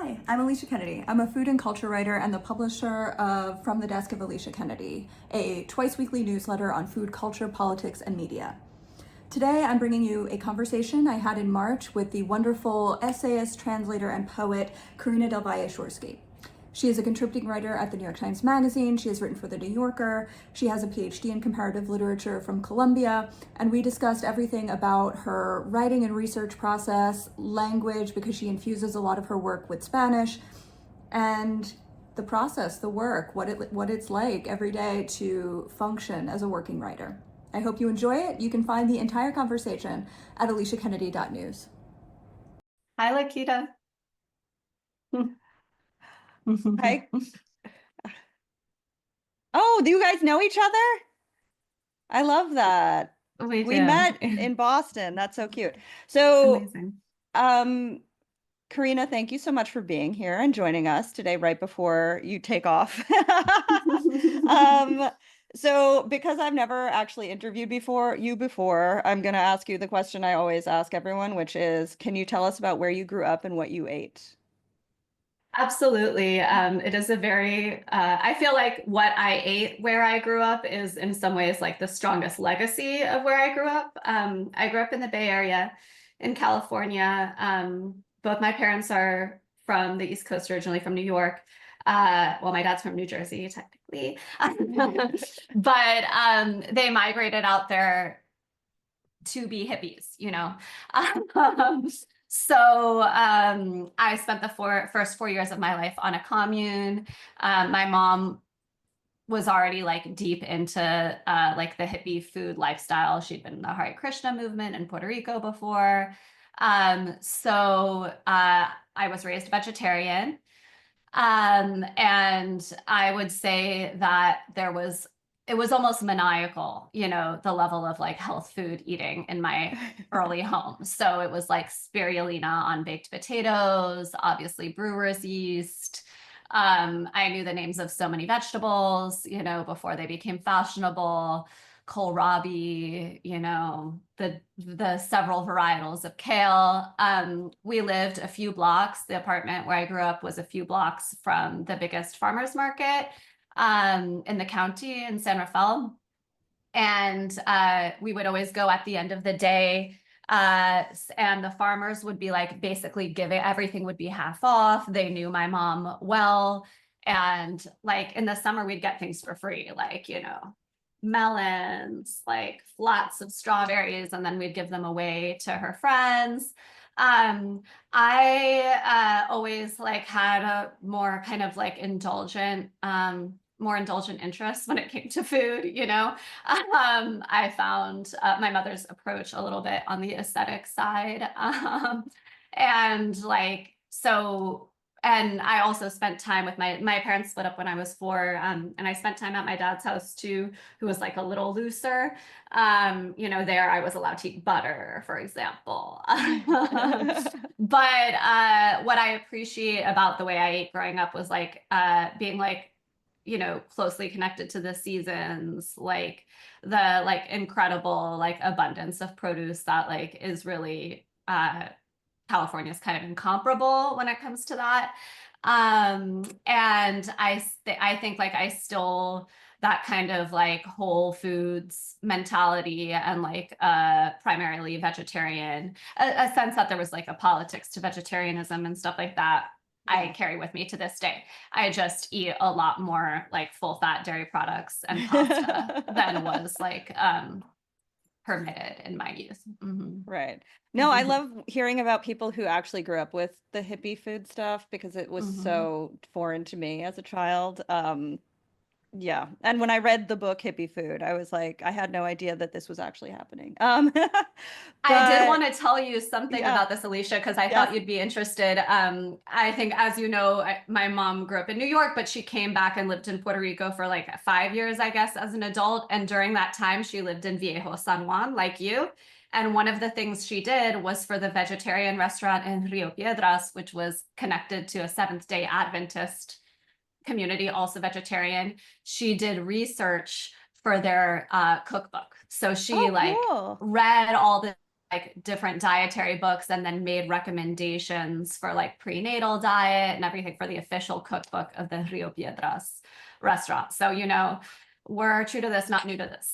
Hi, I'm Alicia Kennedy. I'm a food and culture writer and the publisher of From the Desk of Alicia Kennedy, a twice weekly newsletter on food, culture, politics, and media. Today, I'm bringing you a conversation I had in March with the wonderful essayist, translator, and poet Carina del Valle Schorkse. She is a contributing writer at the New York Times Magazine. She has written for The New Yorker. She has a PhD in comparative literature from Columbia. And we discussed everything about her writing and research process, language, because she infuses a lot of her work with Spanish, and the process, the work, what it's like every day to function as a working writer. I hope you enjoy it. You can find the entire conversation at aliciakennedy.news. Hi, Lakita. Hi. Oh, do you guys know each other? I love that. We We do. met in Boston. That's so cute. So, Amazing. Carina, thank you so much for being here and joining us today right before you take off. So because I've never actually interviewed before, I'm going to ask you the question I always ask everyone, which is, can you tell us about where you grew up and what you ate? Absolutely. It is a very, I feel like what I ate where I grew up is in some ways like the strongest legacy of where I grew up. I grew up in the Bay Area in California. Both my parents are from the East Coast, originally from New York. Well, my dad's from New Jersey, technically. But they migrated out there to be hippies, you know. So I spent the first 4 years of my life on a commune. My mom was already like deep into like the hippie food lifestyle. She'd been in the Hare Krishna movement in Puerto Rico before. So I was raised vegetarian. And I would say that it was almost maniacal, you know, the level of like health food eating in my early home. So it was like spirulina on baked potatoes, obviously brewer's yeast. I knew the names of so many vegetables, you know, before they became fashionable. Kohlrabi, you know, the several varietals of kale. We lived a few blocks. The apartment where I grew up was a few blocks from the biggest farmers market in the county in San Rafael. And we would always go at the end of the day, and the farmers would be like basically giving, everything would be half off. They knew my mom well. And like in the summer, we'd get things for free, like, you know, melons, like lots of strawberries, and then we'd give them away to her friends. I always like had a more kind of like more indulgent interest when it came to food, you know. I found my mother's approach a little bit on the aesthetic side. And like, so, and I also spent time with my parents split up when I was 4. And I spent time at my dad's house too, who was like a little looser. You know, there I was allowed to eat butter, for example. But what I appreciate about the way I ate growing up was like being like, you know, closely connected to the seasons, like the like incredible like abundance of produce that like is really California's kind of incomparable when it comes to that. And I think like I still that kind of like whole foods mentality and like primarily vegetarian, a sense that there was like a politics to vegetarianism and stuff like that. I carry with me to this day. I just eat a lot more like full fat dairy products and pasta than was like permitted in my youth. Mm-hmm. Right. No, I love hearing about people who actually grew up with the hippie food stuff because it was so foreign to me as a child. Yeah. And when I read the book Hippie Food, I was like, I had no idea that this was actually happening. I did But want to tell you something yeah. about this, Alicia, because I Yes. thought you'd be interested. I think, as you know, my mom grew up in New York, but she came back and lived in Puerto Rico for like 5 years, I guess, as an adult. And during that time, she lived in Viejo San Juan, like you. And one of the things she did was for the vegetarian restaurant in Rio Piedras, which was connected to a Seventh-day Adventist community, also vegetarian. She did research for their cookbook. So she Oh, like cool. read all the different dietary books and then made recommendations for like prenatal diet and everything for the official cookbook of the Rio Piedras restaurant. So, you know, we're true to this, not new to this.